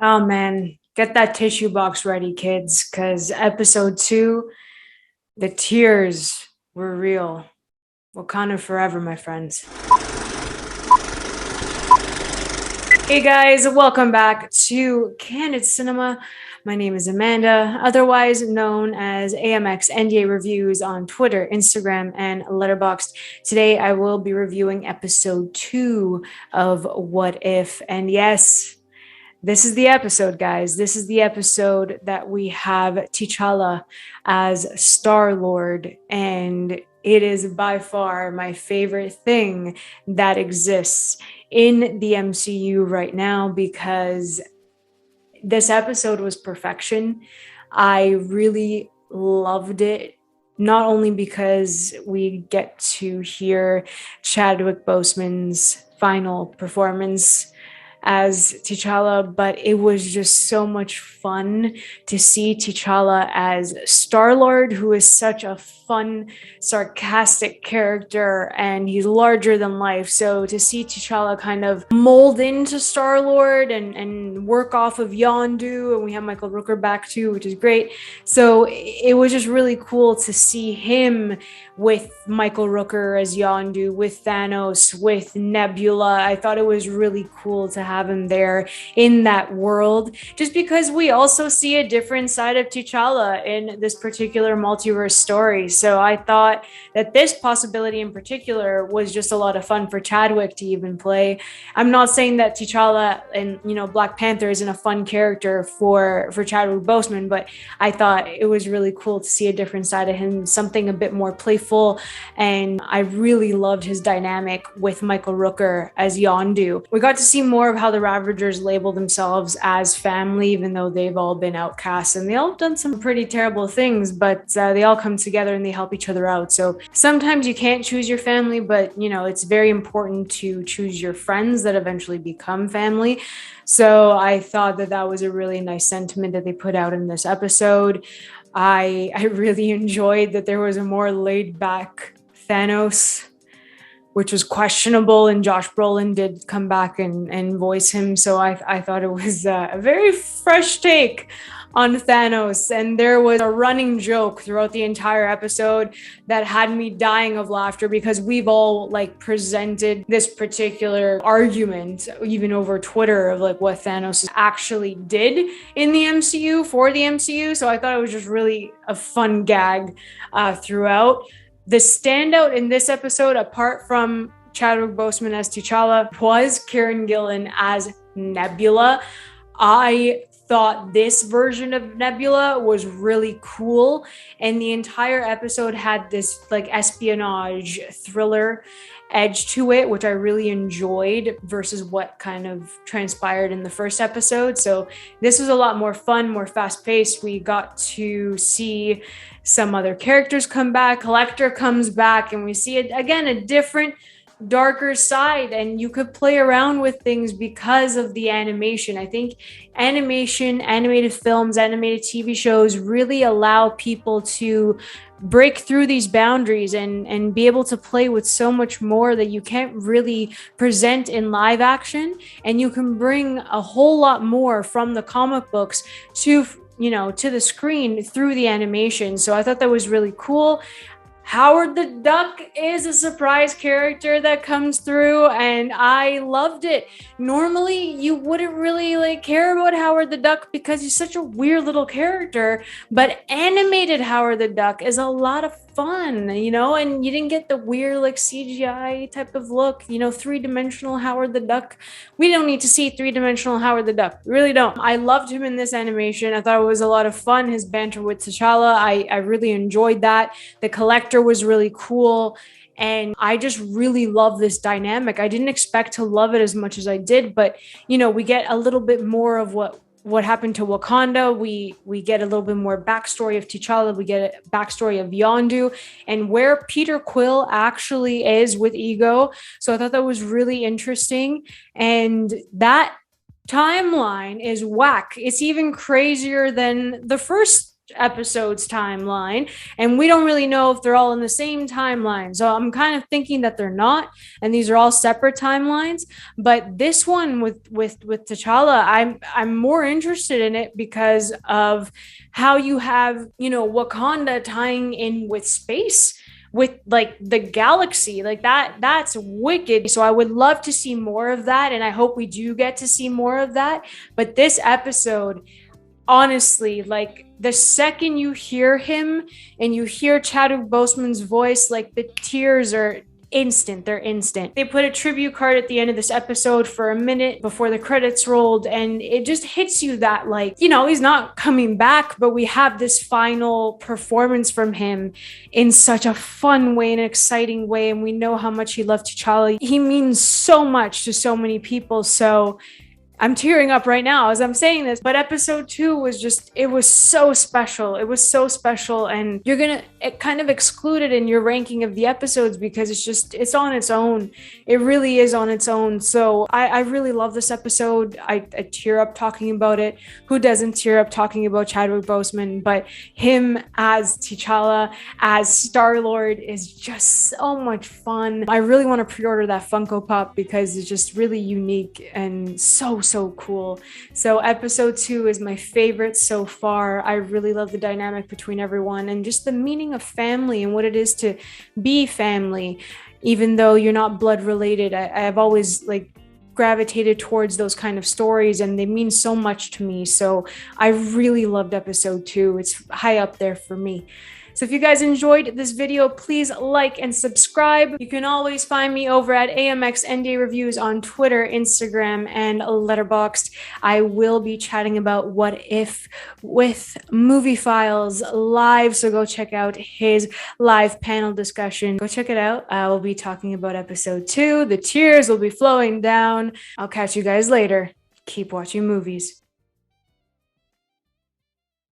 Oh man, get that tissue box ready, kids, because episode two, the tears were real. Wakanda forever, my friends. Hey guys, welcome back to Candid Cinema. My name is Amanda, otherwise known as AMX NDA Reviews on Twitter, Instagram, and Letterboxd. Today I will be reviewing episode two of What If. And yes, this is the episode, guys. This is the episode that we have T'Challa as Star-Lord, and it is by far my favorite thing that exists in the MCU right now because this episode was perfection. I really loved it, not only because we get to hear Chadwick Boseman's final performance as T'Challa, but it was just so much fun to see T'Challa as Star-Lord, who is such a fun, sarcastic character, and he's larger than life. So to see T'Challa kind of mold into Star-Lord and work off of Yondu, and we have Michael Rooker back too, which is great. So it was just really cool to see him with Michael Rooker as Yondu, with Thanos, with Nebula. I thought it was really cool to have him there in that world, just because we also see a different side of T'Challa in this particular multiverse story. So I thought that this possibility in particular was just a lot of fun for Chadwick to even play. I'm not saying that T'Challa and Black Panther isn't a fun character for Chadwick Boseman, but I thought it was really cool to see a different side of him, something a bit more playful, and I really loved his dynamic with Michael Rooker as Yondu. We got to see more of how the Ravagers label themselves as family, even though they've all been outcasts and they all done some pretty terrible things, but they all come together and they help each other out. So sometimes you can't choose your family, but it's very important to choose your friends that eventually become family. So I thought that that was a really nice sentiment that they put out in this episode. I really enjoyed that there was a more laid back Thanos, which was questionable, and Josh Brolin did come back and voice him. So I thought it was a very fresh take on Thanos. And there was a running joke throughout the entire episode that had me dying of laughter, because we've all presented this particular argument even over Twitter of what Thanos actually did in the MCU for the MCU. So I thought it was just really a fun gag throughout. The standout in this episode, apart from Chadwick Boseman as T'Challa, was Karen Gillan as Nebula. I thought this version of Nebula was really cool, and the entire episode had this espionage thriller edge to it, which I really enjoyed versus what kind of transpired in the first episode. So this was a lot more fun, more fast-paced. We got to see some other characters come back. Collector comes back, and we see it again, a different, darker side, and you could play around with things because of the animation. I think animation, animated films, animated TV shows really allow people to break through these boundaries and be able to play with so much more that you can't really present in live action, and you can bring a whole lot more from the comic books to the screen through the animation. So I thought that was really cool. Howard the Duck is a surprise character that comes through, and I loved it. Normally, you wouldn't really care about Howard the Duck because he's such a weird little character, but animated Howard the Duck is a lot of fun, and you didn't get the weird CGI type of look, three-dimensional Howard the Duck. We don't need to see three-dimensional Howard the Duck. We really don't. I loved him in this animation. I thought it was a lot of fun. His banter with T'Challa, I really enjoyed that. The Collector was really cool, and I just really love this dynamic. I didn't expect to love it as much as I did, but we get a little bit more of what happened to Wakanda. We get a little bit more backstory of T'Challa. We get a backstory of Yondu and where Peter Quill actually is with Ego. So I thought that was really interesting, and that timeline is whack. It's even crazier than the first episode's timeline, and we don't really know if they're all in the same timeline. So I'm kind of thinking that they're not, and these are all separate timelines. But this one with T'Challa, I'm more interested in it because of how you have, you know, Wakanda tying in with space, with like the galaxy, like that's wicked. So I would love to see more of that, and I hope we do get to see more of that. But this episode, honestly, like the second you hear him and you hear Chadwick Boseman's voice, like the tears are instant. They're instant. They put a tribute card at the end of this episode for a minute before the credits rolled, and it just hits you that, like, you know, he's not coming back, but we have this final performance from him in such a fun way, an exciting way, and we know how much he loved T'Challa. He means so much to so many people. So I'm tearing up right now as I'm saying this, but episode 2 was just, it was so special. It was so special. And you're going to kind of exclude it in your ranking of the episodes because it's just, it's on its own. It really is on its own. So I really love this episode. I tear up talking about it. Who doesn't tear up talking about Chadwick Boseman? But him as T'Challa, as Star-Lord is just so much fun. I really want to pre-order that Funko Pop because it's just really unique and so cool. So episode 2 is my favorite so far. I really love the dynamic between everyone and just the meaning of family and what it is to be family, even though you're not blood related. I've always like gravitated towards those kind of stories, and they mean so much to me. So I really loved episode 2. It's high up there for me. So if you guys enjoyed this video, please like and subscribe. You can always find me over at AMX NDA Reviews on Twitter, Instagram, and Letterboxd. I will be chatting about What If with Movie Files live, so go check out his live panel discussion. Go check it out. We'll be talking about episode 2. The tears will be flowing down. I'll catch you guys later. Keep watching movies.